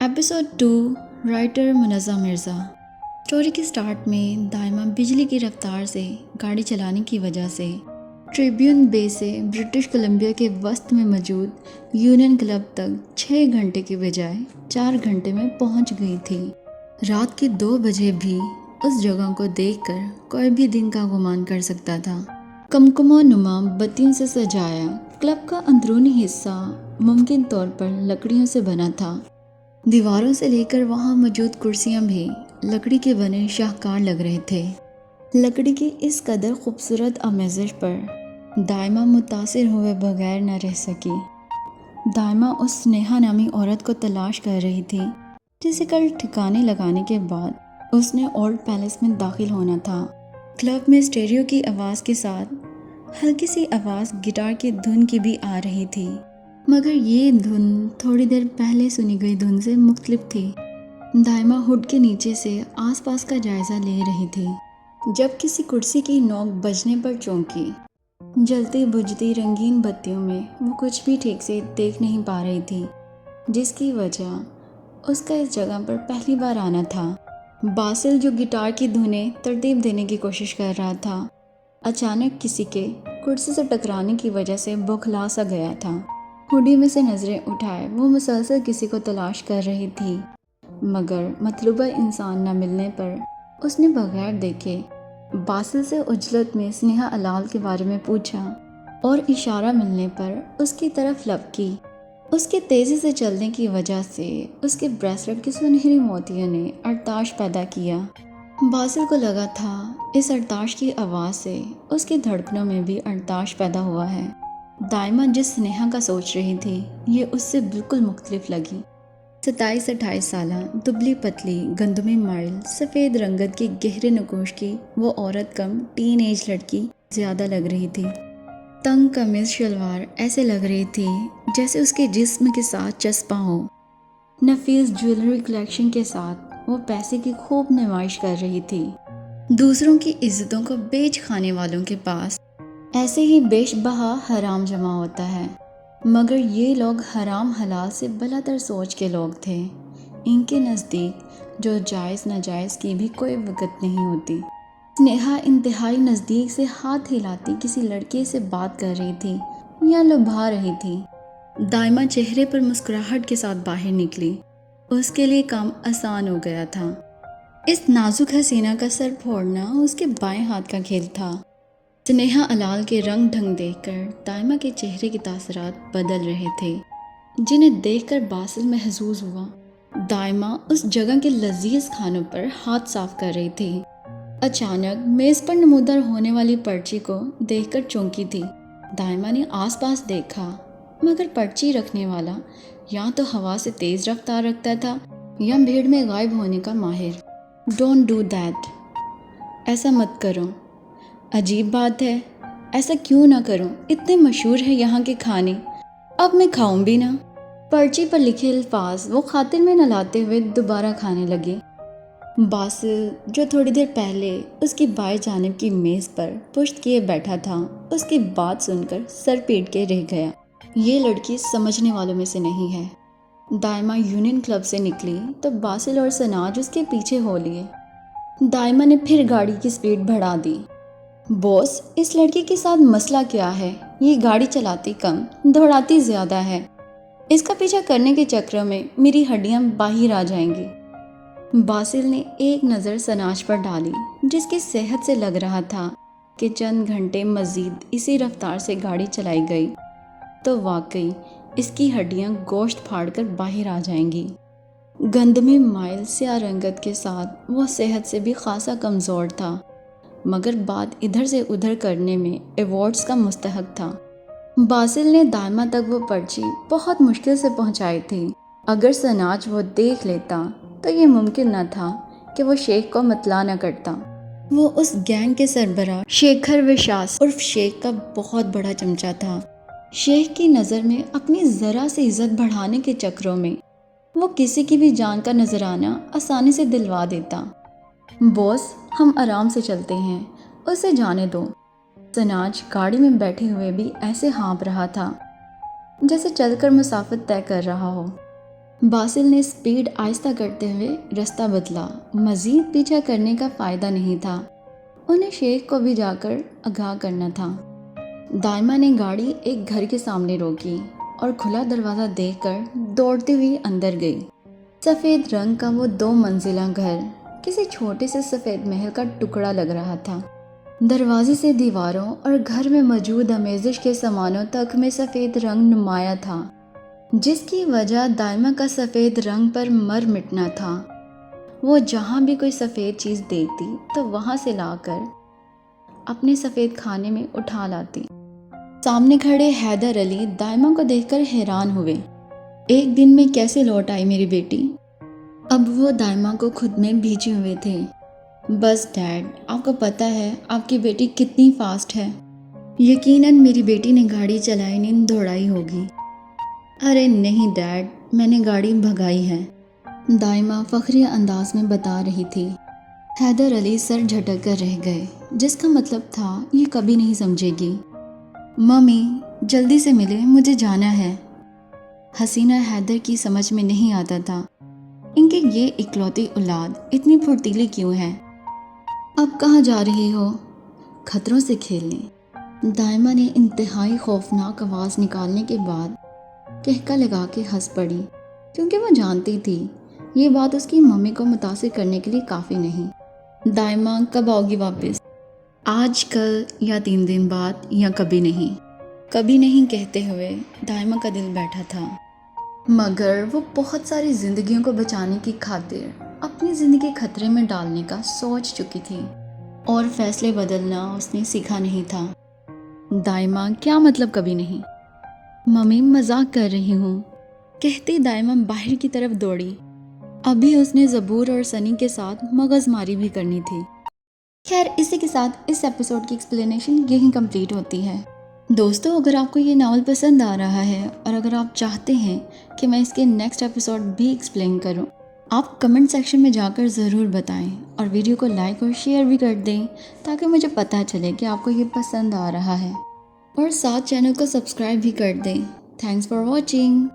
Episode 2। Writer Munazza Mirza. Story के start में दाइमा बिजली की रफ्तार से गाड़ी चलाने की वजह से ट्रिब्यून बे से ब्रिटिश कोलंबिया के वस्त में मौजूद यूनियन क्लब तक 6 घंटे के बजाय 4 घंटे में पहुंच गई थी। रात के 2 बजे भी उस जगह को देखकर कोई भी दिन का गुमान कर सकता था। कमकुमा नुमा बत्तियों से सजाया क्लब का अंदरूनी हिस्सा मुमकिन तौर पर लकड़ियों से बना था। दीवारों से लेकर वहां मौजूद कुर्सियां भी लकड़ी के बने शाहकार लग रहे थे। लकड़ी की इस कदर खूबसूरत आमेज़श पर दाइमा मुतासिर हुए बगैर न रह सकी। दाइमा उस स्नेहा नामी औरत को तलाश कर रही थी जिसे कल ठिकाने लगाने के बाद उसने ओल्ड पैलेस में दाखिल होना था। क्लब में स्टेरियो की आवाज़ के साथ हल्की सी आवाज़ गिटार की धुन की भी आ रही थी, मगर ये धुन थोड़ी देर पहले सुनी गई धुन से मुख्तलिफ थी। दाइमा हुड के नीचे से आसपास का जायज़ा ले रही थी जब किसी कुर्सी की नोक बजने पर चौंकी। जलती बुझती रंगीन बत्तियों में वो कुछ भी ठीक से देख नहीं पा रही थी, जिसकी वजह उसका इस जगह पर पहली बार आना था। बासिल जो गिटार की धुनें तरतीब देने की कोशिश कर रहा था, अचानक किसी के कुर्सी से टकराने की वजह से बौखला सा गया था। हुडी में से नज़रें उठाए वो मुसलसल किसी को तलाश कर रही थी, मगर मतलूबा इंसान न मिलने पर उसने बगैर देखे बासिल से उजलत में स्नेहा अलाल के बारे में पूछा और इशारा मिलने पर उसकी तरफ लपकी। उसके तेज़ी से चलने की वजह से उसके ब्रेसलेट के सुनहरी मोतियों ने अरताश पैदा किया। बासिल को लगा था इस अरताश की आवाज़ से उसकी धड़कनों में भी अरताश पैदा हुआ है। दाइमा जिस स्नेहा का सोच रही थी ये उससे बिल्कुल मुख्तलिफ लगी। 27-28 साला, दुबली पतली, गंदमी माइल, सफ़ेद रंगत की गहरे नकोश की वो औरत कम टीन एज लड़की ज़्यादा लग रही थी। तंग कमीज शलवार ऐसे लग रही थी जैसे उसके जिस्म के साथ चस्पा हो। नफीस ज्वेलरी कलेक्शन के साथ वो पैसे की खूब नुमाइश कर रही थी। दूसरों की इज्जतों को बेच खाने वालों के पास ऐसे ही बेशबहा हराम जमा होता है, मगर ये लोग हराम हलाल से बलातर सोच के लोग थे। इनके नज़दीक जो जायज़ नाजायज़ की भी कोई वक़्त नहीं होती। स्नेहा इंतहाई नज़दीक से हाथ हिलाती किसी लड़के से बात कर रही थी या लुभा रही थी। दाइमा चेहरे पर मुस्कुराहट के साथ बाहर निकली। उसके लिए काम आसान हो गया था। इस नाजुक हसीना का सर फोड़ना उसके बाएं हाथ का खेल था। स्नेहा अलाल के रंग ढंग देखकर दाइमा के चेहरे के तासरात बदल रहे थे, जिन्हें देखकर बासिल महसूस हुआ। दाइमा उस जगह के लजीज खानों पर हाथ साफ कर रही थी। अचानक मेज़ पर नमूदार होने वाली पर्ची को देखकर चौंकी थी। दाइमा ने आसपास देखा, मगर पर्ची रखने वाला या तो हवा से तेज़ रफ्तार रखता था या भीड़ में गायब होने का माहिर। डोंट डू दैट, ऐसा मत करो। अजीब बात है, ऐसा क्यों ना करूं? इतने मशहूर है यहाँ के खाने, अब मैं खाऊं भी ना। पर्ची पर लिखे अल्फाज वो खातिर में न लाते हुए दोबारा खाने लगे। बासिल जो थोड़ी देर पहले उसकी बाएं जानिब की मेज़ पर पुश्त किए बैठा था, उसकी बात सुनकर सर पीट के रह गया। ये लड़की समझने वालों में से नहीं है। दाइमा यूनियन क्लब से निकली तो बासिल और सनाज उसके पीछे हो लिए। दाइमा ने फिर गाड़ी की स्पीड बढ़ा दी। बॉस, इस लड़की के साथ मसला क्या है? ये गाड़ी चलाती कम, दौड़ाती ज़्यादा है। इसका पीछा करने के चक्कर में मेरी हड्डियां बाहर आ जाएंगी। बासिल ने एक नज़र सनाज पर डाली, जिसकी सेहत से लग रहा था कि चंद घंटे मज़ीद इसी रफ्तार से गाड़ी चलाई गई तो वाकई इसकी हड्डियां गोश्त फाड़कर बाहर आ जाएंगी। गंदमी माइल स्या रंगत के साथ वो सेहत से भी खासा कमज़ोर था, मगर बात इधर से उधर करने में अवार्ड्स का मुस्तहक था। बासिल ने दाइमा तक वो पर्ची बहुत मुश्किल से पहुंचाई थी। अगर सनाज वो देख लेता तो ये मुमकिन न था कि वो शेख को मतला न करता। वो उस गैंग के सरबराह शेखर विशास उर्फ शेख का बहुत बड़ा चमचा था। शेख की नज़र में अपनी ज़रा से इज्जत बढ़ाने के चक्करों में वो किसी की भी जान का नजराना आसानी से दिलवा देता। बॉस, हम आराम से चलते हैं, उसे जाने दो। सनाज गाड़ी में बैठे हुए भी ऐसे हाँप रहा था जैसे चलकर मुसाफिर तय कर रहा हो। बासिल ने स्पीड आहिस्ता करते हुए रास्ता बदला। मज़ीद पीछा करने का फ़ायदा नहीं था, उन्हें शेख को भी जाकर आगाह करना था। दाइमा ने गाड़ी एक घर के सामने रोकी और खुला दरवाज़ा देखकर दौड़ती हुई अंदर गई। सफ़ेद रंग का वो 2 मंजिला घर किसी छोटे से सफ़ेद महल का टुकड़ा लग रहा था। दरवाजे से दीवारों और घर में मौजूद आमेज़िश के सामानों तक में सफ़ेद रंग नुमाया था, जिसकी वजह दाइमा का सफ़ेद रंग पर मर मिटना था। वो जहाँ भी कोई सफ़ेद चीज़ देखती तो वहाँ से लाकर अपने सफ़ेद खाने में उठा लाती। सामने खड़े हैदर अली दाइमा को देखकर हैरान हुए। एक दिन में कैसे लौट आई मेरी बेटी? अब वो दाइमा को खुद में भींचे हुए थे। बस डैड, आपको पता है आपकी बेटी कितनी फास्ट है। यकीनन मेरी बेटी ने गाड़ी चलाई नहीं दौड़ाई होगी। अरे नहीं डैड, मैंने गाड़ी भगाई है, दाइमा फखरी अंदाज में बता रही थी। हैदर अली सर झटक कर रह गए, जिसका मतलब था ये कभी नहीं समझेगी। मम्मी जल्दी से मिले, मुझे जाना है। हसीना हैदर की समझ में नहीं आता था, इनके ये इकलौती औलाद इतनी फुर्तीली क्यों है। अब कहाँ जा रही हो? खतरों से खेलने, दाइमा ने इंतहाई खौफनाक आवाज़ निकालने के बाद कहका लगा के हंस पड़ी, क्योंकि वो जानती थी ये बात उसकी मम्मी को मुतासिर करने के लिए काफ़ी नहीं। दाइमा कब आओगी वापस? आज, कल या 3 दिन बाद या कभी नहीं? कभी नहीं कहते हुए दाइमा का दिल बैठा था, मगर वो बहुत सारी ज़िंदगियों को बचाने की खातिर अपनी ज़िंदगी खतरे में डालने का सोच चुकी थी और फैसले बदलना उसने सीखा नहीं था। दाइमा क्या मतलब कभी नहीं? मम्मी मजाक कर रही हूँ, कहती दाइमा बाहर की तरफ दौड़ी। अभी उसने ज़बूर और सनी के साथ मगज़मारी भी करनी थी। खैर, इसी के साथ इस एपिसोड की एक्सप्लेनेशन यहीं कंप्लीट होती है। दोस्तों, अगर आपको ये नावल पसंद आ रहा है और अगर आप चाहते हैं कि मैं इसके नेक्स्ट एपिसोड भी एक्सप्लेन करूं, आप कमेंट सेक्शन में जाकर ज़रूर बताएं और वीडियो को लाइक और शेयर भी कर दें, ताकि मुझे पता चले कि आपको ये पसंद आ रहा है, और साथ चैनल को सब्सक्राइब भी कर दें। Thanks for watching.